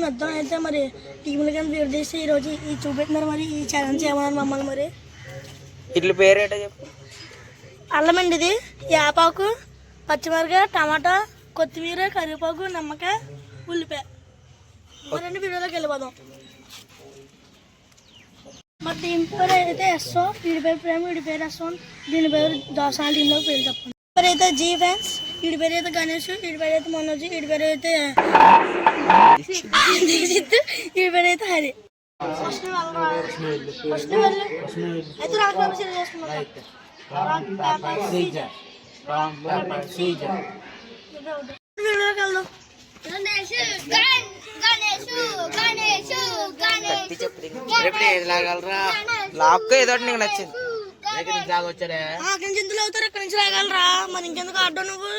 అర్థం అయితే మరి టీములు కానీ వేరు చేసి ఈరోజు ఈ చూపెట్టినారు మరి ఈ ఛాలెంజ్ చేయమన్నారు మమ్మల్ని మరి. ఇట్ల పేరేట చెప్పు. అల్లం అండి, ఇది యాపాకు, పచ్చిమిరకాయ, టమాటా, కొత్తిమీర, కరివేపాకు, నిమ్మకాయ, ఉల్లిపాయ. మరండి వీడియోలోకి వెళ్ళిపోదాం. మా టీం పేరు అయితే ఎస్ఓ, వీడి పేరు ప్రేమ, వీడి పేరు ఎస్ఓ, దీని పేరు దోసాల టీంలో పేరు చెప్పండి. పేరు అయితే జీ ఫ్యాన్స్, వీడి పేరు అయితే గణేష్, వీడి పేరు అయితే మనోజ్, వీడి పేరు అయితే దీక్షిత్, వీడి పేరు అయితే హరి. ఫస్ట్ అయితే రాక్ పేపర్ సీజర్ చేసుకున్నాం. వీడియోలోకి వెళ్దాం. లాక్ ఏదో నీకు నచ్చింది. అక్కడి నుంచి ఎందులో అవుతారు, ఎక్కడి నుంచి లాగలరా మరి ఇంకెందుకు ఆడ్డో నువ్వు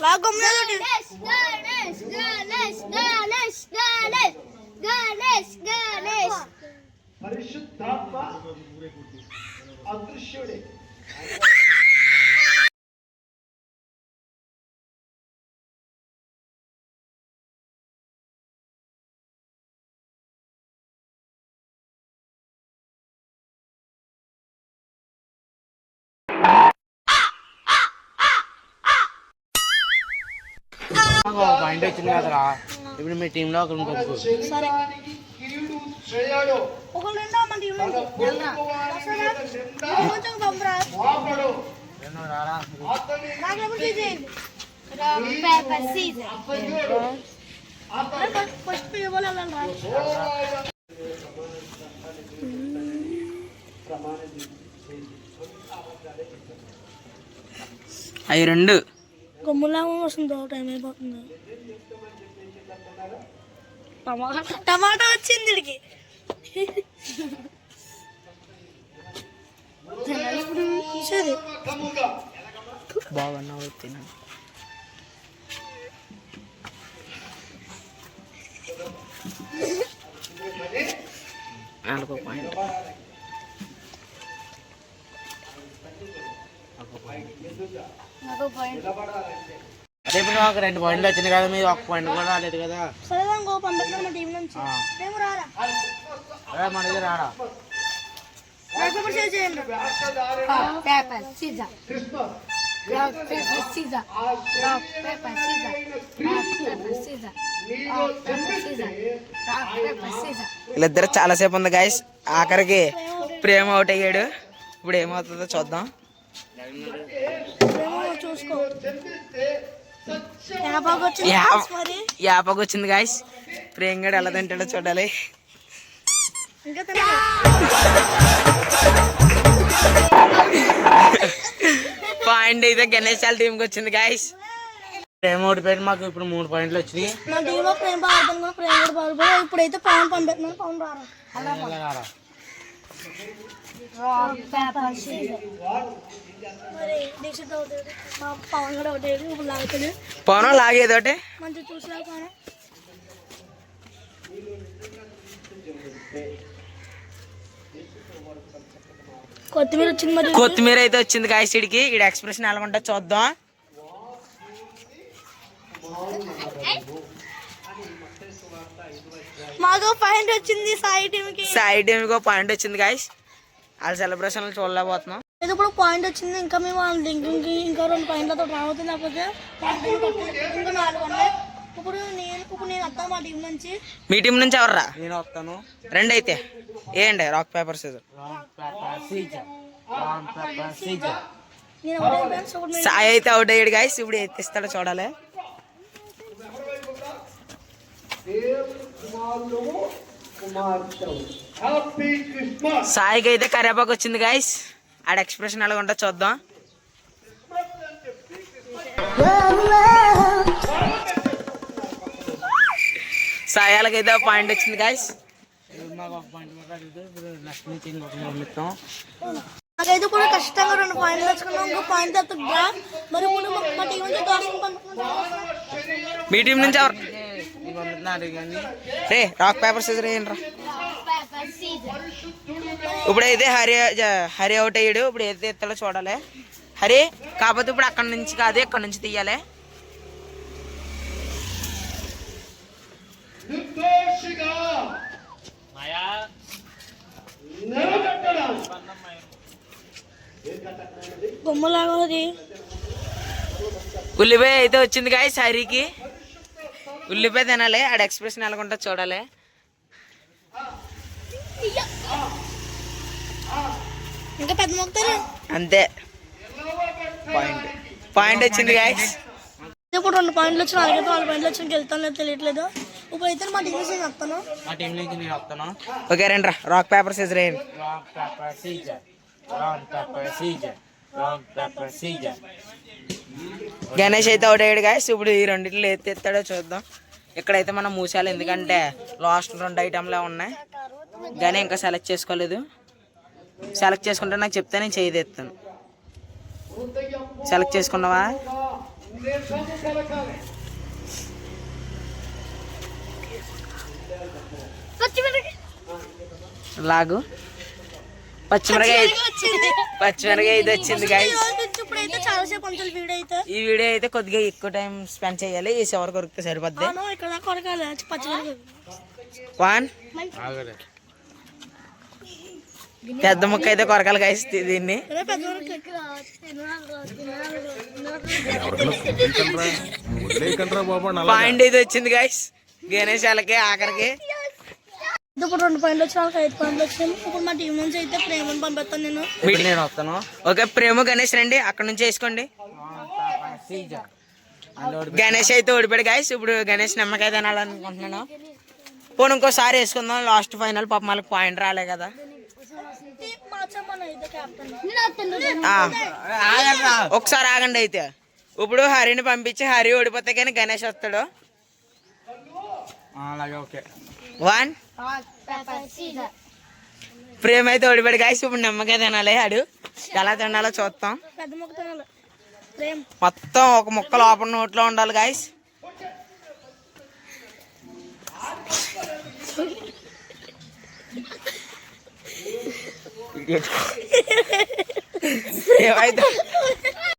లాగొమ్మేది. పాయింట్ వచ్చింది కదరా, ఇప్పుడు మీ టీంలో ఒకరు సరే ఒకళ్ళు రెండో మన టీం కొంచెం పంపరా. ఫస్ట్ ఇవ్వాలి. అవి రెండు గమ్ములా వస్తుందో టైం అయిపోతుంది. టమాటా వచ్చింది ఇడికి. బాగున్నావు తిన పాయింట్. అదే ఇప్పుడు ఒక 2 పాయింట్లు వచ్చినాయి కదా, మీరు 1 పాయింట్ కూడా రాలేదు కదా. సరే పంపిస్తాను మా టీం నుంచి. మన దగ్గర రాడా. వీళ్ళిద్దరు చాలాసేపు ఉంది గాయస్. ఆఖరికి ప్రేమ అవుట్ అయ్యాడు. ఇప్పుడు ఏమవుతుందో చూద్దాం. యాపకు వచ్చింది గాయస్. ప్రేమ గడు ఎలా తింటాడో చూడాలి. పాయింట్ అయితే గణేష్ వాళ్ళ టీంకి వచ్చింది గాయస్. ప్రేమ ఓడిపోయి మాకు ఇప్పుడు 3 పాయింట్లు వచ్చినాయి. ఇప్పుడైతే పవన్ పంపిస్తున్నాను. పవన్ రారా. పవన్ లాగేదోటే మంచి చూసినా కొత్తిమీర వచ్చింది. మరి కొత్తిమీర అయితే వచ్చింది కాయసిడికి. ఈడ ఎక్స్ప్రెషన్ ఎలా ఉంటా చూద్దాం. మాకు పాయింట్ వచ్చింది. సాయి టీంకి పాయింట్ వచ్చింది గాయస్. వాళ్ళ సెలబ్రేషన్ చూడలేకపోతున్నాం. ఇప్పుడు పాయింట్ వచ్చింది. ఇంకా మేము ఇంకా 2 పాయింట్లతో రావుతుంది. లేకపోతే ఇంకా 4 ఉన్నాయి. ఇప్పుడు నేను వస్తాను మా టీం నుంచి. మీ టీం నుంచి ఎవర్రా? నేను వస్తాను. 2 అయితే ఏంటి రాక్ పేపర్ సీజర్. సాయి అయితే అవుట్ అయ్యాడు గాయస్. ఇప్పుడు ఎత్తిస్తాడో చూడాలి. సాయికి అయితే కరివేపాకు వచ్చింది గాయస్. ఆడ ఎక్స్ప్రెషన్ ఎలా ఉంటుందో చూద్దాం. సాయాలకైతే పాయింట్ వచ్చింది గాయస్. నాకైతే కూడా ఖచ్చితంగా 2 పాయింట్లు తెచ్చుకున్నాం. ఇంకో పాయింట్ తెచ్చుకుంటా. మరి ఇప్పుడు మా టీం నుంచి మీ టీం నుంచి ఎవరు రే? రాక్ పేపర్ సీజర్ ఏంట్రా. ఇప్పుడైతే హరి అవుట్ అయ్యాడు. ఇప్పుడు ఏదైతే ఎత్తాలో చూడాలి. హరి కాకపోతే ఇప్పుడు అక్కడ నుంచి కాదు, ఇక్కడ నుంచి తీయాలి. బొమ్మలాగా అది ఉల్లిపాయ అయితే వచ్చింది గాయస్ హరికి. ఉల్లిపాయ తినాలి, ఆడ ఎక్స్ప్రెషన్ ఎలాగుంటుందో చూడాలి. ఇంకా పెద్ద మొక్కుతారు అంతే. పాయింట్ వచ్చింది గాయస్. ఇప్పుడు 2 పాయింట్లు వచ్చి 4 పాయింట్లు వచ్చి వెళ్తాను లేదు తెలియట్లేదు. ఇప్పుడు అయితే మా టీం నుంచి వస్తాను. ఓకే రండి రా, రాక్ పేపర్ సీజర్ వేయండి. గణేష్ అయితే అవుట్ అయ్యాడు గాయస్. ఇప్పుడు ఈ రెండింటిలో ఏది తెస్తాడో చూద్దాం. ఇక్కడైతే మనం మూసాలి, ఎందుకంటే లాస్ట్ 2 ఐటమ్లే ఉన్నాయి. కానీ ఇంకా సెలెక్ట్ చేసుకోలేదు. సెలెక్ట్ చేసుకుంటే నాకు చెప్తే నేను చేయి తెస్తాను. సెలెక్ట్ చేసుకున్నావా? లాగు. పచ్చిమిరకాయ అయితే వచ్చింది గాయస్. ఈ వీడియో అయితే కొద్దిగా ఎక్కువ టైం స్పెండ్ చేయాలి. ఈ చివరి కొరికితే సరిపోద్ది. 1 పెద్ద ముక్క అయితే కొరకాలి గాయస్ దీన్ని. పాయింట్ అయితే వచ్చింది గాయస్ గణేష్ వాళ్ళకి ఆఖరికి. ఇప్పుడు 2 పాయింట్లు వచ్చి 5 పాయింట్లు వచ్చాయి. ఇప్పుడు మా టీం నుంచి అయితే ప్రేమను పంపిస్తాను నేను. నేను వస్తాను. ఓకే ప్రేమ గణేష్ రండి, అక్కడ నుంచి వేసుకోండి. గణేష్ అయితే ఓడిపోయాడు గాయస్. ఇప్పుడు గణేష్ నిమ్మకాయ తినాలనుకుంటున్నాను. పోనీ ఇంకోసారి వేసుకుందాం, లాస్ట్ ఫైనల్. పాప మళ్ళీ పాయింట్ రాలే కదా. ఒకసారి ఆగండి అయితే. ఇప్పుడు హరిని పంపించి హరి ఓడిపోతే కానీ గణేష్ వస్తాడు. 1 ప్రేమ అయితే ఓడిపోయాడు గాయస్. ఇప్పుడు నిమ్మకాయ తినాలి. ఆడు ఎలా తినాలో చూస్తాం. మొత్తం ఒక ముక్క లోపల నోట్లో ఉండాలి గాయస్. ఏమైతే